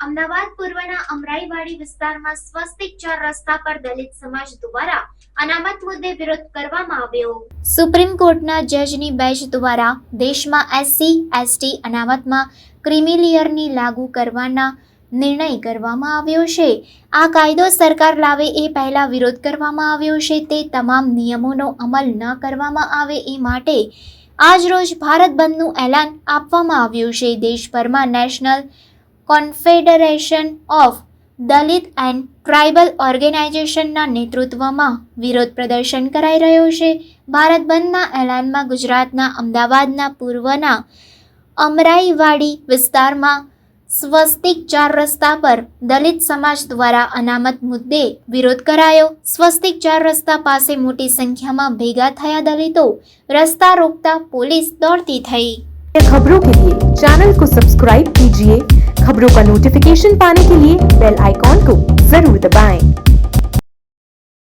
અમદાવાદ પૂર્વના અમરાઈવાડી વિસ્તારમાં સ્વસ્તિક 4 રસ્તા પર દલિત સમાજ દ્વારા અનામત મુદ્દે વિરોધ કરવામાં આવ્યો. સુપ્રીમ કોર્ટના જજની બેન્ચ દ્વારા દેશમાં એસસી એસટી અનામતમાં ક્રિમિલિયરની લાગુ કરવાના નિર્ણય કરવામાં આવ્યો છે. આ કાયદો સરકાર લાવે એ પહેલા વિરોધ કરવામાં આવ્યો છે. તે તમામ નિયમોનો અમલ ન કરવામાં આવે એ માટે આજરોજ ભારત બંધનું એલાન આપવામાં આવ્યું છે. દેશભરમાં national confederation of Dalit and tribal ઓર્ગેનાઇઝેશનના નેતૃત્વમાં વિરોધ પ્રદર્શન કરાઈ રહ્યો છે. ભારત બંધના એલાનમાં ગુજરાતના અમદાવાદના પૂર્વના અમરાઈવાડી વિસ્તારમાં સ્વસ્તિક 4 રસ્તા પર દલિત સમાજ દ્વારા અનામત મુદ્દે વિરોધ કરાયો. સ્વસ્તિક 4 રસ્તા પાસે મોટી સંખ્યામાં ભેગા થયા દલિતો रास्ता रोकता पुलिस दौड़ती थी. खबरों के लिए चैनल को सब्सक्राइब कीजिए. खबरों का नोटिफिकेशन पाने के लिए बेल आइकॉन को जरूर दबाएं.